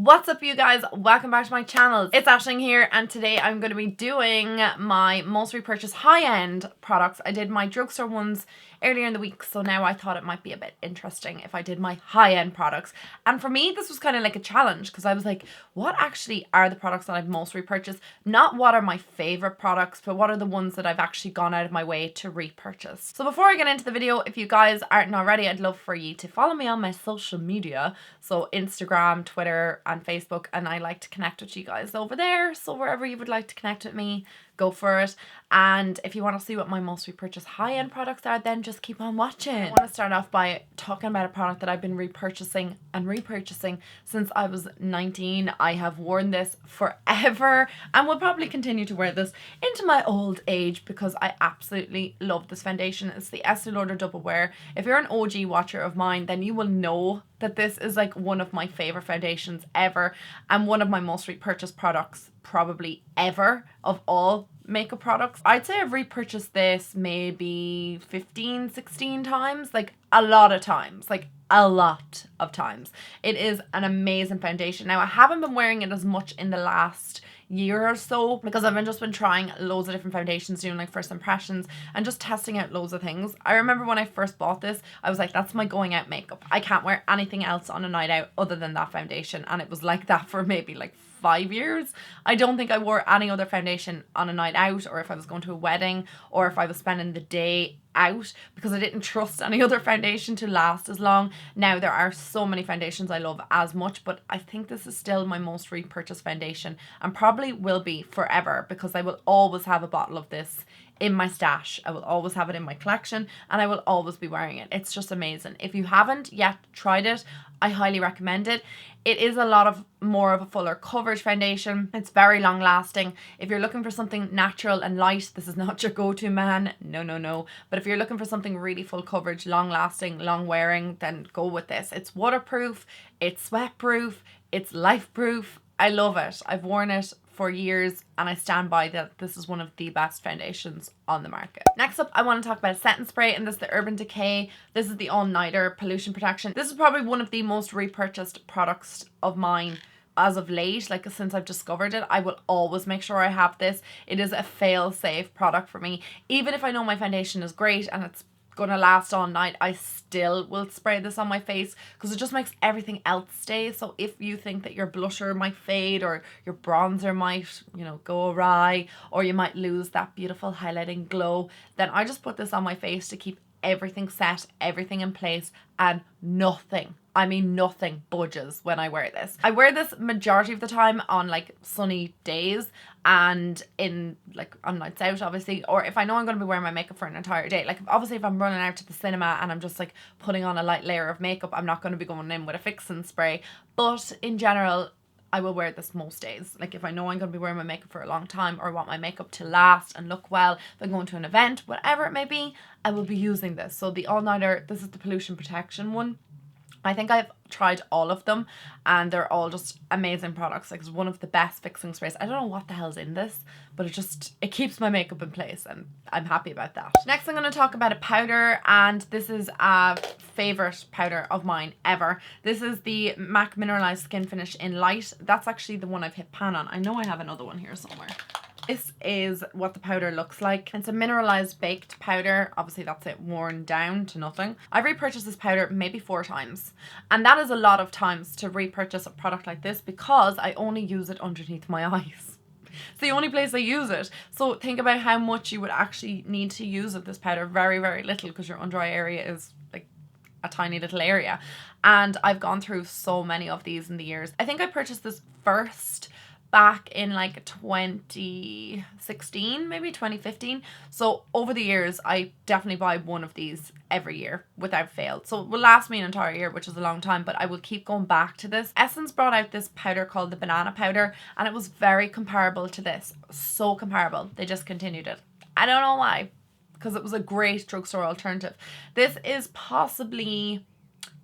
What's up, you guys? Welcome back to my channel. It's Aisling here, and today I'm going to be doing my most repurchased high-end products. I did my drugstore ones earlier in the week, so now I thought it might be a bit interesting if I did my high-end products. And for me, this was kind of like a challenge because I was like, what actually are the products that I've most repurchased? Not what are my favorite products, but what are the ones that I've actually gone out of my way to repurchase. So before I get into the video, if you guys aren't already, I'd love for you to follow me on my social media. So Instagram, Twitter, and Facebook, and I like to connect with you guys over there. So wherever you would like to connect with me, go for it. And if you want to see what my most repurchased high-end products are, then just keep on watching. I want to start off by talking about a product that I've been repurchasing since I was 19. I have worn this forever and will probably continue to wear this into my old age because I absolutely love this foundation. It's the Estee Lauder Double Wear. If you're an OG watcher of mine, then you will know that this is like one of my favorite foundations ever and one of my most repurchased products probably ever of all makeup products. I'd say I've repurchased this maybe 15, 16 times, like a lot of times, like a lot of times. It is an amazing foundation. Now, I haven't been wearing it as much in the last year or so because I've just been trying loads of different foundations, doing like first impressions and just testing out loads of things. I remember when I first bought this, I was like, that's my going out makeup. I can't wear anything else on a night out other than that foundation. And it was like that for maybe like 5 years. I don't think I wore any other foundation on a night out, or if I was going to a wedding, or if I was spending the day out, because I didn't trust any other foundation to last as long. Now, there are so many foundations I love as much, but I think this is still my most repurchased foundation and probably will be forever because I will always have a bottle of this in my stash. I will always have it in my collection and I will always be wearing it. It's just amazing. If you haven't yet tried it, I highly recommend it. It is a lot of more of a fuller coverage foundation. It's very long lasting. If you're looking for something natural and light, this is not your go-to, man. No. But if you're looking for something really full coverage, long lasting, long wearing, then go with this. It's waterproof, it's sweat proof, it's life proof. I love it. I've worn it for years and I stand by that this is one of the best foundations on the market. Next up, I want to talk about a setting spray, and this is the Urban Decay. This is the all-nighter pollution protection. This is probably one of the most repurchased products of mine as of late. Like, since I've discovered it, I will always make sure I have this. It is a fail-safe product for me. Even if I know my foundation is great and it's gonna last all night, I still will spray this on my face because it just makes everything else stay. So if you think that your blusher might fade or your bronzer might, go awry, or you might lose that beautiful highlighting glow, then I just put this on my face to keep everything set, everything in place, and nothing budges when I wear this. I wear this majority of the time on like sunny days and in like on nights out, obviously, or if I know I'm going to be wearing my makeup for an entire day. Like, obviously, if I'm running out to the cinema and I'm just like putting on a light layer of makeup, I'm not going to be going in with a fixing spray. But in general, I will wear this most days. Like, if I know I'm going to be wearing my makeup for a long time, or want my makeup to last and look well, if I'm going to an event, whatever it may be, I will be using this. So the all-nighter, this is the pollution protection one. I think I've tried all of them and they're all just amazing products. Like, it's one of the best fixing sprays. I don't know what the hell's in this, but it keeps my makeup in place and I'm happy about that. Next, I'm going to talk about a powder, and this is a favorite powder of mine ever. This is the MAC Mineralized Skin Finish in Light. That's actually the one I've hit pan on. I know I have another one here somewhere. This is what the powder looks like. It's a mineralized baked powder. Obviously, that's it worn down to nothing. I've repurchased this powder maybe 4 times. And that is a lot of times to repurchase a product like this because I only use it underneath my eyes. It's the only place I use it. So think about how much you would actually need to use of this powder. Very, very little, because your under eye area is like a tiny little area. And I've gone through so many of these in the years. I think I purchased this first back in like 2016, maybe 2015. So over the years, I definitely buy one of these every year without fail. So it will last me an entire year, which is a long time, but I will keep going back to this. Essence brought out this powder called the banana powder, and it was very comparable to this. So comparable. They discontinued it. I don't know why, because it was a great drugstore alternative. This is possibly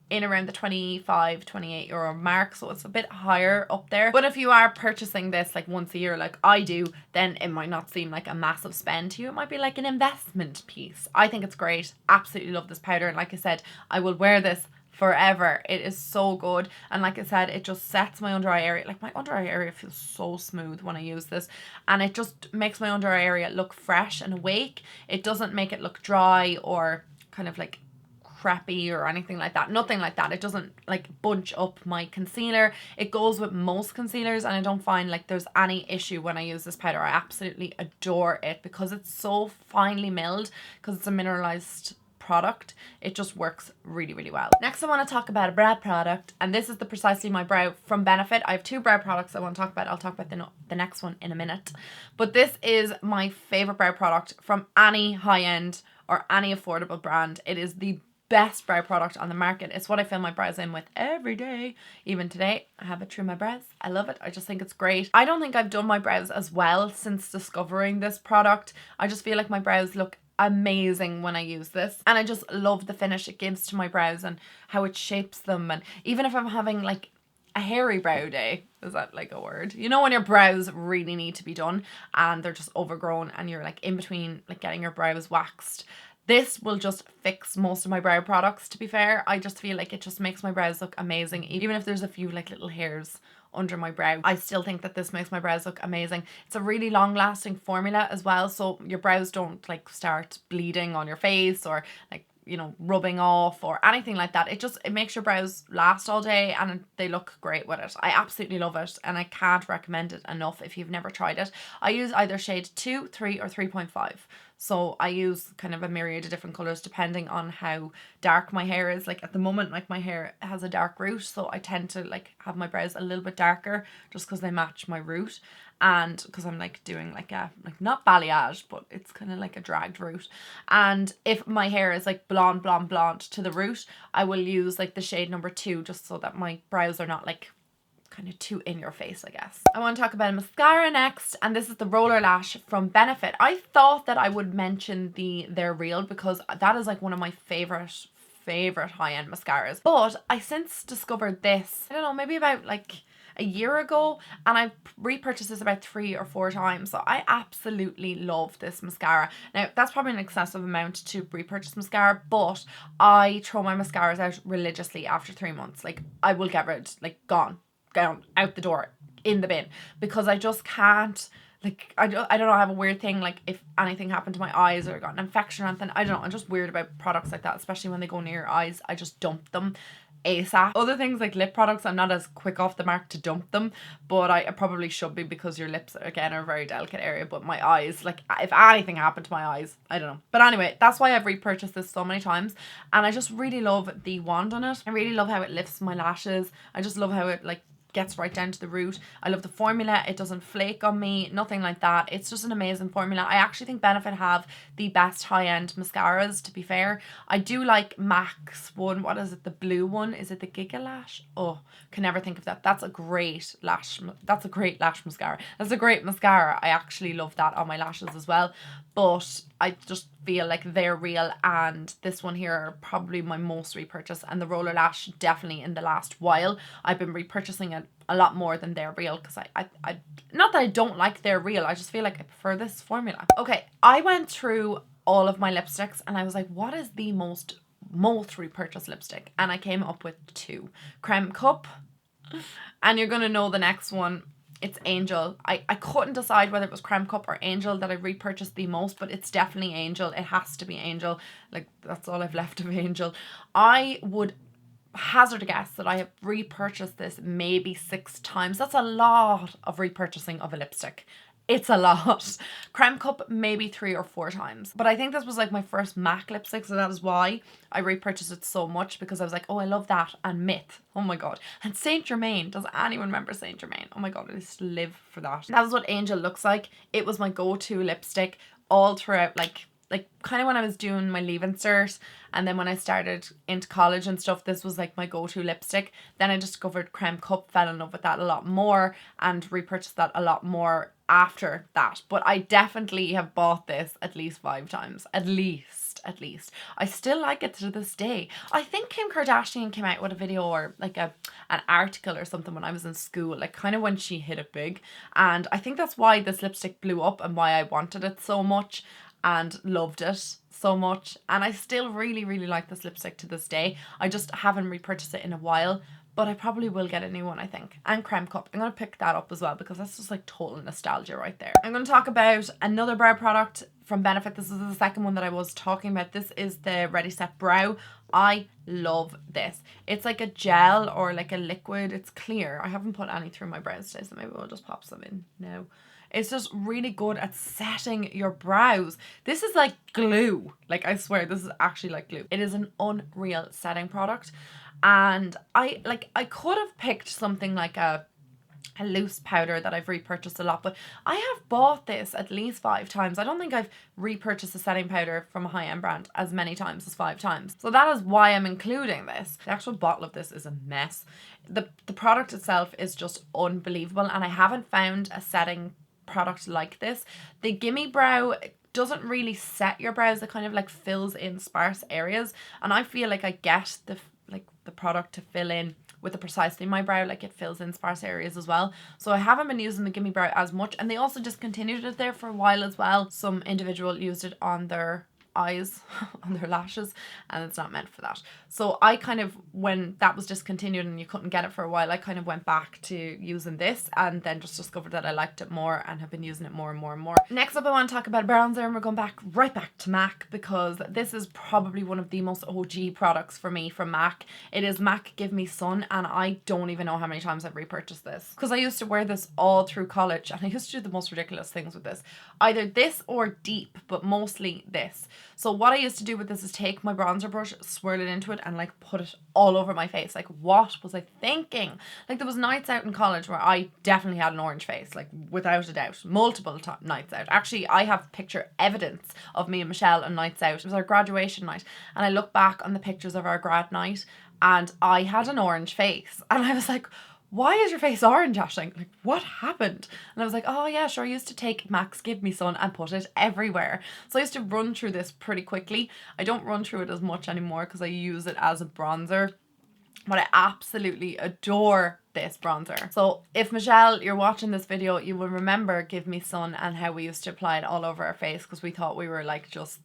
in around the 25-28 euro mark, so it's a bit higher up there. But if you are purchasing this like once a year like I do, then it might not seem like a massive spend to you. It might be like an investment piece. I think it's great. Absolutely love this powder, and like I said, I will wear this forever. It is so good, and like I said, it just sets my under eye area. Like, my under eye area feels so smooth when I use this, and it just makes my under eye area look fresh and awake. It doesn't make it look dry or kind of like crappy or anything like that. Nothing like that. It doesn't like bunch up my concealer. It goes with most concealers, and I don't find like there's any issue when I use this powder. I absolutely adore it because it's so finely milled, because it's a mineralized product. It just works really, really well. Next, I want to talk about a brow product, and this is the Precisely My Brow from Benefit. I have two brow products I want to talk about. I'll talk about the next one in a minute, but this is my favorite brow product from any high-end or any affordable brand. It is the best brow product on the market. It's what I fill my brows in with every day. Even today, I have it through my brows. I love it. I just think it's great. I don't think I've done my brows as well since discovering this product. I just feel like my brows look amazing when I use this, and I just love the finish it gives to my brows and how it shapes them. And even if I'm having like a hairy brow day, is that like a word? You know, when your brows really need to be done and they're just overgrown and you're like in between like getting your brows waxed, this will just fix most of my brow products, to be fair. I just feel like it just makes my brows look amazing. Even if there's a few like little hairs under my brow, I still think that this makes my brows look amazing. It's a really long lasting formula as well, so your brows don't like start bleeding on your face or like, you know, rubbing off or anything like that. It makes your brows last all day, and they look great with it. I absolutely love it, and I can't recommend it enough if you've never tried it. I use either shade 2, 3 or 3.5. So I use kind of a myriad of different colours depending on how dark my hair is. Like at the moment, like my hair has a dark root, so I tend to like have my brows a little bit darker just because they match my root, and because I'm like doing like a not balayage, but it's kind of like a dragged root. And if my hair is like blonde to the root, I will use like the shade number 2 just so that my brows are not like kind of too in your face, I guess. I want to talk about a mascara next, and this is the Roller Lash from Benefit. I thought that I would mention They're Real because that is like one of my favorite high-end mascaras, but I since discovered this, I don't know, maybe about like a year ago, and I repurchased this about 3 or 4 times. So I absolutely love this mascara. Now that's probably an excessive amount to repurchase mascara, but I throw my mascaras out religiously after 3 months. Like I will get rid, like gone, out the door, in the bin, because I just can't, like, I don't know, I have a weird thing, like if anything happened to my eyes or I got an infection or anything, I don't know, I'm just weird about products like that, especially when they go near your eyes. I just dump them ASAP. Other things like lip products, I'm not as quick off the mark to dump them, but I probably should be, because your lips again are a very delicate area. But my eyes, like if anything happened to my eyes, I don't know. But anyway, that's why I've repurchased this so many times, and I just really love the wand on it. I really love how it lifts my lashes. I just love how it like gets right down to the root. I love the formula. It doesn't flake on me, nothing like that. It's just an amazing formula. I actually think Benefit have the best high-end mascaras, to be fair. I do like MAC's one. What is it? The blue one? Is it the Giga Lash? Oh, can never think of that. That's a great lash. That's a great lash mascara. That's a great mascara. I actually love that on my lashes as well. But I just feel like They're Real and this one here are probably my most repurchased, and the Roller Lash definitely in the last while. I've been repurchasing it a lot more than They're Real, because I not that I don't like They're Real, I just feel like I prefer this formula. Okay, I went through all of my lipsticks and I was like, what is the most repurchased lipstick? And I came up with 2. Creme Cup, and you're gonna know the next one. It's Angel. I couldn't decide whether it was Creme Cup or Angel that I repurchased the most, but it's definitely Angel. It has to be Angel. Like, that's all I've left of Angel. I would hazard a guess that I have repurchased this maybe 6 times. That's a lot of repurchasing of a lipstick. It's a lot. Creme Cup maybe 3 or 4 times. But I think this was like my first MAC lipstick, so that is why I repurchased it so much, because I was like, oh, I love that. And Myth. Oh my god. And Saint Germain. Does anyone remember Saint Germain? Oh my god, I just live for that. That is what Angel looks like. It was my go-to lipstick all throughout, like kind of when I was doing my leaving cert, and then when I started into college and stuff, this was like my go-to lipstick. Then I discovered Creme Cup, fell in love with that a lot more, and repurchased that a lot more after that. But I definitely have bought this at least 5 times, at least. I still like it to this day. I think Kim Kardashian came out with a video or like an article or something when I was in school, like kind of when she hit it big, and I think that's why this lipstick blew up and why I wanted it so much. and loved it so much. And I still really, really like this lipstick to this day. I just haven't repurchased it in a while, but I probably will get a new one, I think. And Creme Cup. I'm going to pick that up as well because that's just like total nostalgia right there. I'm going to talk about another brow product from Benefit. This is the second one that I was talking about. This is the Ready Set Brow. I love this. It's like a gel or like a liquid. It's clear. I haven't put any through my brows today, so maybe we'll just pop some in now. It's just really good at setting your brows. This is like glue. Like, I swear, this is actually like glue. It is an unreal setting product. And I could have picked something like a loose powder that I've repurchased a lot, but I have bought this at least 5 times. I don't think I've repurchased a setting powder from a high-end brand as many times as 5 times. So that is why I'm including this. The actual bottle of this is a mess. The product itself is just unbelievable, and I haven't found a setting product like this. The Gimme Brow doesn't really set your brows. It kind of like fills in sparse areas, and I feel like I get the product to fill in with the Precisely My Brow, like it fills in sparse areas as well. So I haven't been using the Gimme Brow as much, and they also discontinued it there for a while as well. Some individual used it on their eyes, on their lashes, and it's not meant for that. So I kind of, when that was discontinued and you couldn't get it for a while, I kind of went back to using this and then just discovered that I liked it more and have been using it more and more and more. Next up, I want to talk about bronzer, and we're going right back to MAC, because this is probably one of the most OG products for me from MAC. It is MAC Give Me Sun, and I don't even know how many times I've repurchased this, because I used to wear this all through college, and I used to do the most ridiculous things with this. Either this or Deep, but mostly this. So what I used to do with this is take my bronzer brush, swirl it into it, and like put it all over my face. Like, what was I thinking? Like, there was nights out in college where I definitely had an orange face, like without a doubt, multiple nights out. Actually, I have picture evidence of me and Michelle on nights out. It was our graduation night, and I look back on the pictures of our grad night, and I had an orange face, and I was like, why is your face orange, Aisling? Like, what happened? And I was like, oh yeah, sure, I used to take MAC's Give Me Sun and put it everywhere. So I used to run through this pretty quickly. I don't run through it as much anymore because I use it as a bronzer, but I absolutely adore this bronzer. So if Michelle, you're watching this video, you will remember Give Me Sun and how we used to apply it all over our face, because we thought we were like just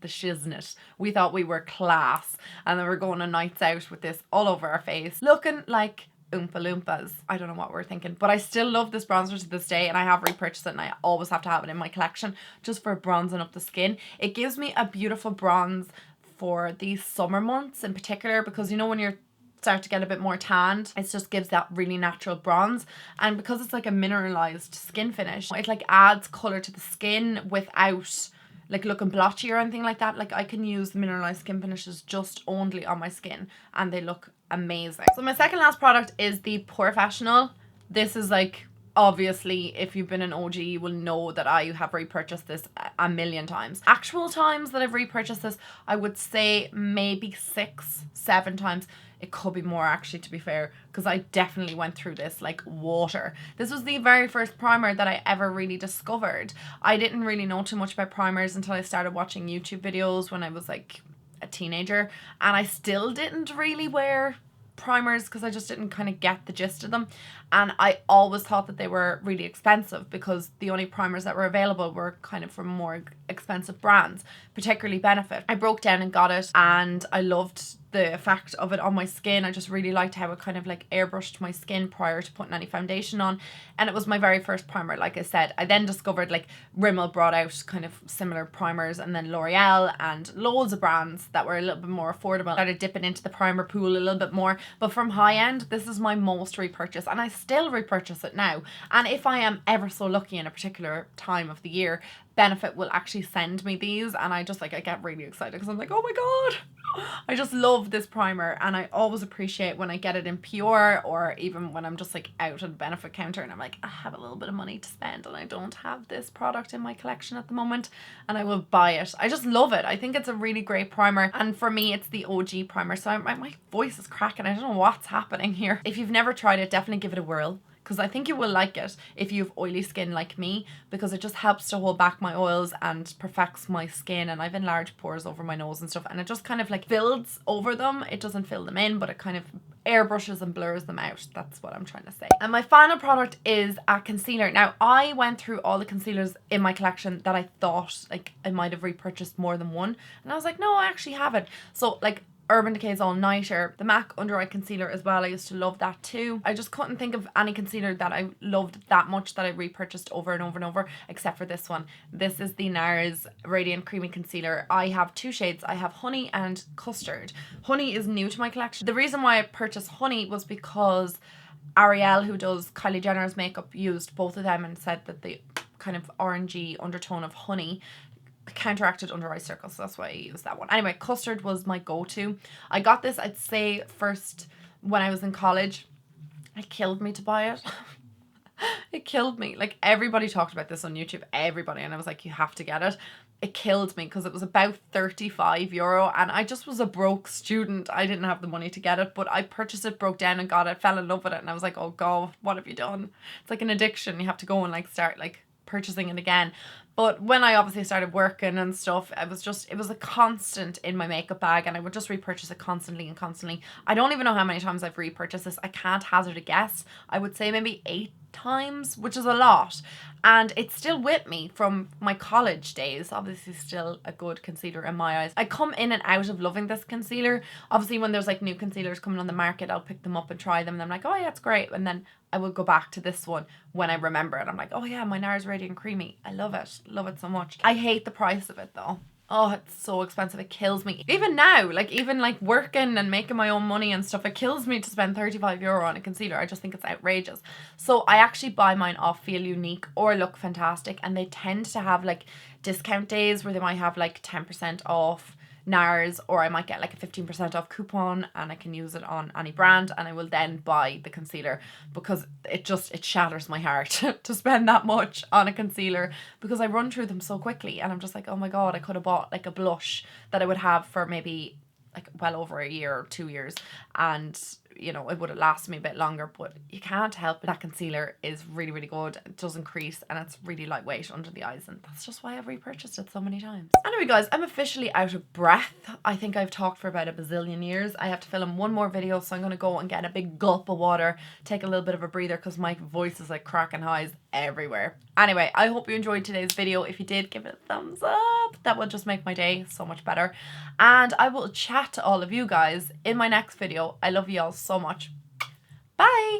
the shiznit. We thought we were class, and then we're going on nights out with this all over our face, looking like Oompa Loompas. I don't know what we're thinking, but I still love this bronzer to this day, and I have repurchased it, and I always have to have it in my collection just for bronzing up the skin. It gives me a beautiful bronze for these summer months in particular, because you know when you're start to get a bit more tanned, it just gives that really natural bronze, and because it's like a mineralized skin finish, it like adds color to the skin without like looking blotchy or anything like that. Like, I can use the mineralized skin finishes just only on my skin, and they look amazing. So my second last product is the Professional. This is like, obviously, if you've been an OG, you will know that I have repurchased this a million times. Actual times that I've repurchased this, I would say maybe 6-7 times. It could be more, actually, to be fair, because I definitely went through this like water. This was the very first primer that I ever really discovered. I didn't really know too much about primers until I started watching YouTube videos when I was like a teenager, and I still didn't really wear primers because I just didn't kind of get the gist of them, and I always thought that they were really expensive because the only primers that were available were kind of from more expensive brands, particularly Benefit. I broke down and got it, and I loved the effect of it on my skin. I just really liked how it kind of like airbrushed my skin prior to putting any foundation on, and it was my very first primer, like I said. I then discovered like Rimmel brought out kind of similar primers, and then L'Oreal and loads of brands that were a little bit more affordable. I started dipping into the primer pool a little bit more, but from high end, this is my most repurchase, and I still repurchase it now. And if I am ever so lucky in a particular time of the year, Benefit will actually send me these, and I just like, I get really excited because I'm like, oh my god, I just love this primer. And I always appreciate when I get it in Pure, or even when I'm just like out at a Benefit counter and I'm like, I have a little bit of money to spend and I don't have this product in my collection at the moment, and I will buy it. I just love it. I think it's a really great primer, and for me it's the OG primer. So my voice is cracking. I don't know what's happening here. If you've never tried it, definitely give it a whirl, because I think you will like it if you have oily skin like me, because it just helps to hold back my oils and perfects my skin. And I've enlarged pores over my nose and stuff, and it just kind of like builds over them. It doesn't fill them in, but it kind of airbrushes and blurs them out. That's what I'm trying to say. And my final product is a concealer. Now, I went through all the concealers in my collection that I thought like I might have repurchased more than one, and I was like, no, I actually haven't. So like Urban Decay's All Nighter, the MAC Under Eye Concealer as well, I used to love that too. I just couldn't think of any concealer that I loved that much that I repurchased over and over and over, except for this one. This is the NARS Radiant Creamy Concealer. I have two shades. I have Honey and Custard. Honey is new to my collection. The reason why I purchased Honey was because Ariel, who does Kylie Jenner's makeup, used both of them and said that the kind of orangey undertone of Honey counteracted under eye circles, so that's why I used that one. Anyway, Custard was my go-to. I got this, I'd say, first when I was in college. It killed me to buy it. It killed me. Like, everybody talked about this on YouTube, everybody, and I was like, you have to get it. It killed me because it was about €35, and I just was a broke student. I didn't have the money to get it, but I purchased it, broke down and got it, fell in love with it, and I was like, oh god, what have you done? It's like an addiction. You have to go and like start like purchasing it again. But when I obviously started working and stuff, it was a constant in my makeup bag, and I would just repurchase it constantly and constantly. I don't even know how many times I've repurchased this. I can't hazard a guess. I would say maybe 8 times, which is a lot. And it's still with me from my college days. Obviously still a good concealer in my eyes. I come in and out of loving this concealer. Obviously when there's like new concealers coming on the market, I'll pick them up and try them, and I'm like, oh yeah, it's great. And then I will go back to this one when I remember it. I'm like, oh yeah, my NARS Radiant Creamy. I love it. Love it so much. I hate the price of it though. Oh, it's so expensive. It kills me. Even now, like even like working and making my own money and stuff, it kills me to spend €35 on a concealer. I just think it's outrageous. So I actually buy mine off Feel Unique or Look Fantastic, and they tend to have like discount days where they might have like 10% off NARS, or I might get like a 15% off coupon and I can use it on any brand, and I will then buy the concealer because it shatters my heart to spend that much on a concealer, because I run through them so quickly, and I'm just like, oh my god, I could have bought like a blush that I would have for maybe like well over a year or 2 years, and you know, it would have lasted me a bit longer. But you can't help it. That concealer is really, really good. It doesn't crease, and it's really lightweight under the eyes, and that's just why I've repurchased it so many times. Anyway guys, I'm officially out of breath. I think I've talked for about a bazillion years. I have to film one more video, so I'm going to go and get a big gulp of water, take a little bit of a breather, because my voice is like cracking highs everywhere. Anyway, I hope you enjoyed today's video. If you did, give it a thumbs up. That will just make my day so much better. And I will chat to all of you guys in my next video. I love you all so much. Bye!